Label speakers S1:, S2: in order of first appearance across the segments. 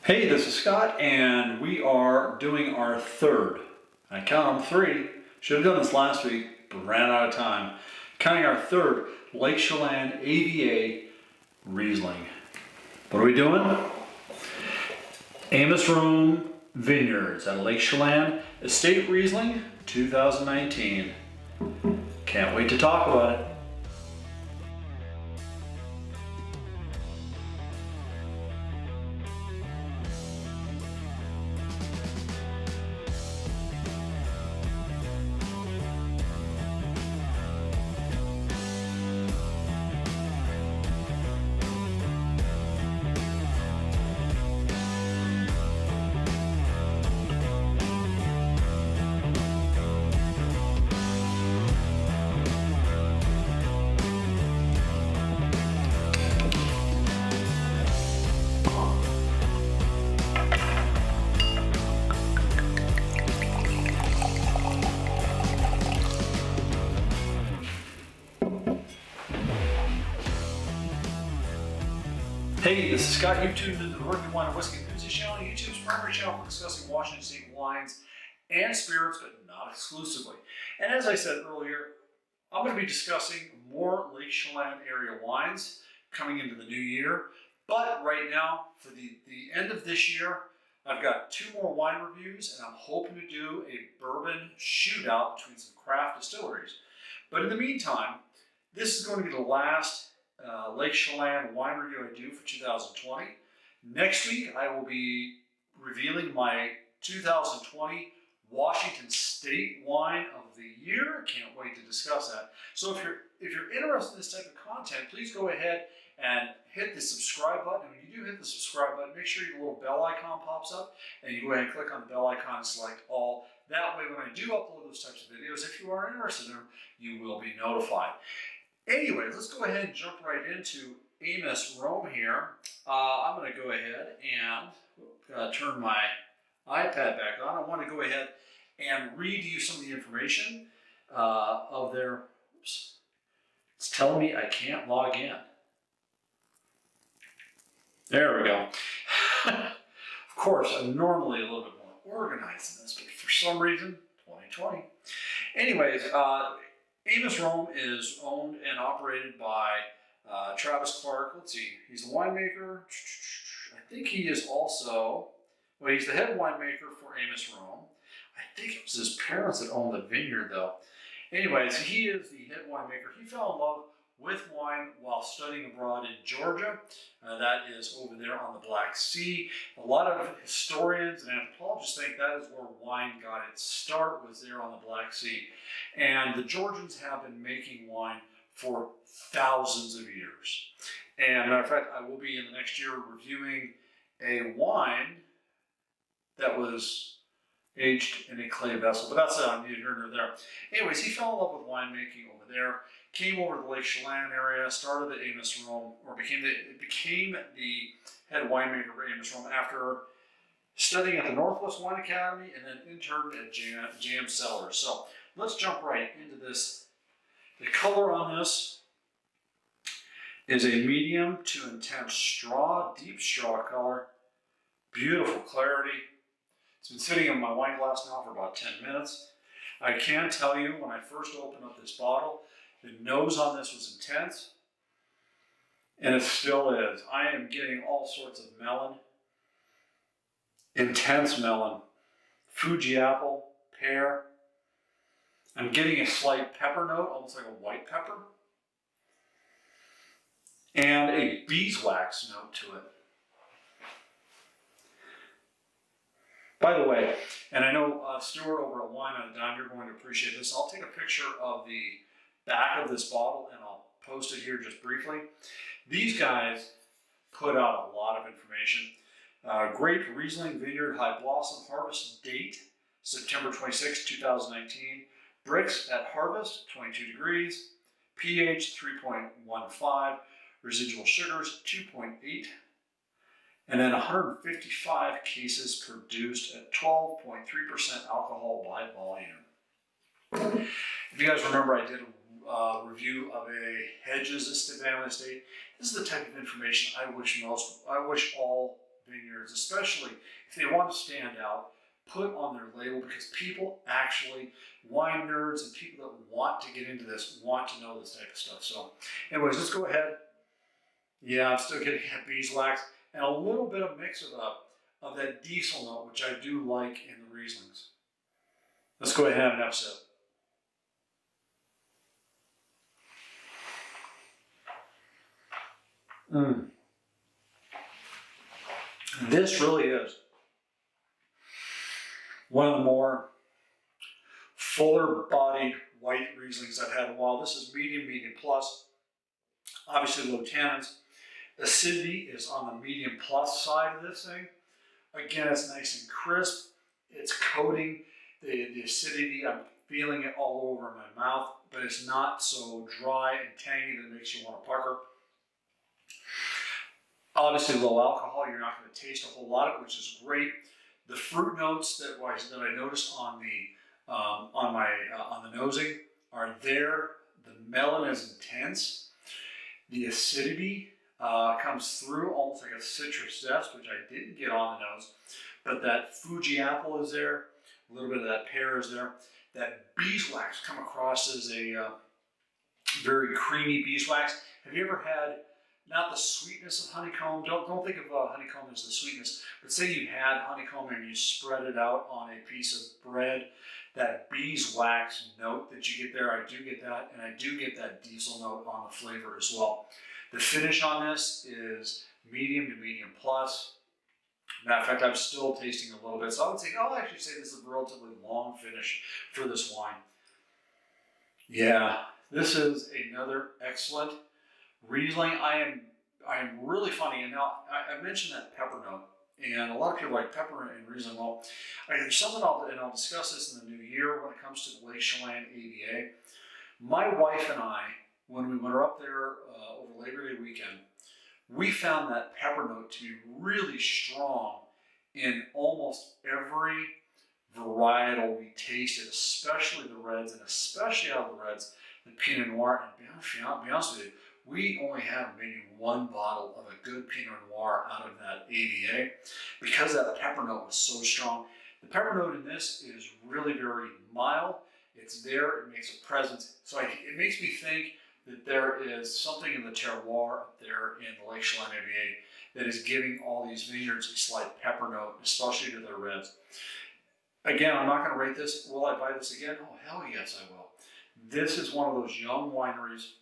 S1: Hey, this is Scott, and we are doing our third. I count them three. Should have done this last week, but ran out of time. Counting our third Lake Chelan AVA Riesling. What are we doing? Amos Rome Vineyards at Lake Chelan Estate Riesling 2019. Can't wait to talk about it. Hey, this is Scott. You've tuned into the Working Wine and Whiskey Enthusiast channel, YouTube's primary channel for discussing Washington State wines and spirits, but not exclusively. And as I said earlier, I'm going to be discussing more Lake Chelan area wines coming into the new year. But right now, for the end of this year, I've got two more wine reviews, and I'm hoping to do a bourbon shootout between some craft distilleries. But in the meantime, this is going to be the last Lake Chelan wine review I do for 2020. Next week, I will be revealing my 2020 Washington State wine of the year. Can't wait to discuss that. So if you're interested in this type of content, please go ahead and hit the subscribe button. And when you do hit the subscribe button, make sure your little bell icon pops up, and you go ahead and click on the bell icon and select all. That way, when I do upload those types of videos, if you are interested in them, you will be notified. Anyway, let's go ahead and jump right into Amos Rome here. I'm going to go ahead and turn my iPad back on. I want to go ahead and read you some of the information of their. Oops, it's telling me I can't log in. There we go. Of course, I'm normally a little bit more organized in this, but for some reason, 2020. Anyways, Amos Rome is owned and operated by Travis Clark. Let's see, he's the winemaker. I think he is also, well, he's the head winemaker for Amos Rome. I think it was his parents that owned the vineyard, though. Anyways, he is the head winemaker. He fell in love with wine while studying abroad in Georgia. That is over there on the Black Sea. A lot of historians and anthropologists think that is where wine got its start, was there on the Black Sea. And the Georgians have been making wine for thousands of years. And matter of fact, I will be in the next year reviewing a wine that was aged in a clay vessel, but that's neither here nor there. Anyways, he fell in love with winemaking over there, came over to the Lake Chelan area, started at Amos Rome, or became the head winemaker for Amos Rome after studying at the Northwest Wine Academy and then interned at Jam Cellars. So let's jump right into this. The color on this is a medium to intense straw, deep straw color, beautiful clarity. It's been sitting in my wine glass now for about 10 minutes. I can tell you, when I first opened up this bottle, the nose on this was intense, and it still is. I am getting all sorts of melon, intense melon, Fuji apple, pear. I'm getting a slight pepper note, almost like a white pepper, and a beeswax note to it. By the way, and I know Stuart over at Wine on a Dime, you're going to appreciate this. I'll take a picture of the back of this bottle and I'll post it here just briefly. These guys put out a lot of information. Grape Riesling Vineyard High Blossom Harvest date, September 26, 2019. Brix at harvest, 22 degrees. pH 3.15. Residual sugars, 2.8. And then 155 cases produced at 12.3% alcohol by volume. If you guys remember, I did a review of a Hedges family estate. This is the type of information I wish all vineyards, especially if they want to stand out, put on their label, because people actually, wine nerds and people that want to get into this, want to know this type of stuff. So anyways, let's go ahead. Yeah, I'm still getting that beeswax and a little bit of mix of that diesel note, which I do like in the Rieslings. Let's go ahead and have a sip. This really is one of the more fuller bodied white Rieslings I've had in a while. This is medium plus. Obviously low tannins. Acidity is on the medium plus side of this thing. Again, it's nice and crisp. It's coating the acidity. I'm feeling it all over my mouth, but it's not so dry and tangy that it makes you want to pucker. Obviously low alcohol. You're not going to taste a whole lot of it, which is great. The fruit notes that I noticed on the nosing are there. The melon is intense. The acidity comes through almost like a citrus zest, which I didn't get on the nose. But that Fuji apple is there. A little bit of that pear is there. That beeswax come across as a very creamy beeswax. Have you ever had, not the sweetness of honeycomb, don't think of honeycomb as the sweetness, but say you had honeycomb and you spread it out on a piece of bread, that beeswax note that you get there, I do get that, and I do get that diesel note on the flavor as well. The finish on this is medium to medium plus. Matter of fact, I'm still tasting a little bit, so I would say, I'll actually say this is a relatively long finish for this wine. Yeah, this is another excellent Riesling. I am really funny, and now I mentioned that pepper note, and a lot of people like pepper and Riesling. Well, there's something I'll discuss this in the new year when it comes to the Lake Chelan AVA. My wife and I, when we went up there over Labor Day weekend, we found that pepper note to be really strong in almost every varietal we tasted, especially the reds, and especially out of the reds, the Pinot Noir. And be honest with you, we only have maybe one bottle of a good Pinot Noir out of that AVA because that pepper note was so strong. The pepper note in this is really very mild. It's there, it makes a presence. So it makes me think that there is something in the terroir up there in the Lake Chelan AVA that is giving all these vineyards a slight pepper note, especially to their reds. Again, I'm not going to rate this. Will I buy this again? Oh, hell yes, I will. This is one of those young wineries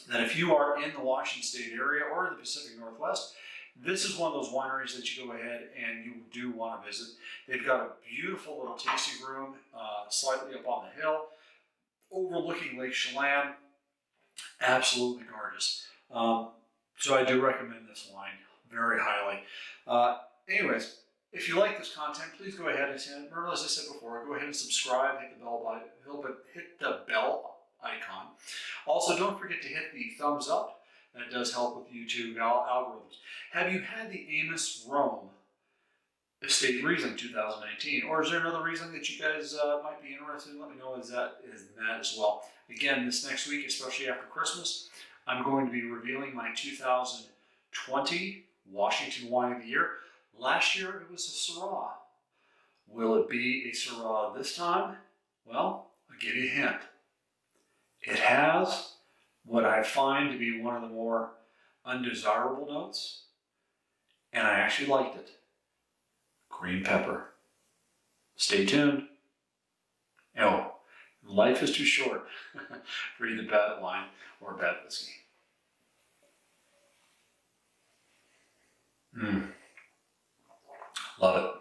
S1: that if you are in the Washington State area or the Pacific Northwest, this is one of those wineries that you go ahead and you do want to visit. They've got a beautiful little tasting room slightly up on the hill, overlooking Lake Chelan. Absolutely gorgeous. So I do recommend this wine very highly. Anyways, if you like this content, please go ahead and remember, as I said before, go ahead and subscribe, hit the bell icon. Also, don't forget to hit the thumbs up. That does help with YouTube algorithms. Have you had the Amos Rome Estate Riesling 2019? Or is there another Riesling that you guys might be interested in? Let me know is that as well. Again, this next week, especially after Christmas, I'm going to be revealing my 2020 Washington Wine of the Year. Last year, it was a Syrah. Will it be a Syrah this time? Well, I'll give you a hint. It has what I find to be one of the more undesirable notes, and I actually liked it. Green pepper. Stay tuned. Oh, life is too short for either bad wine or bad whiskey. Love it.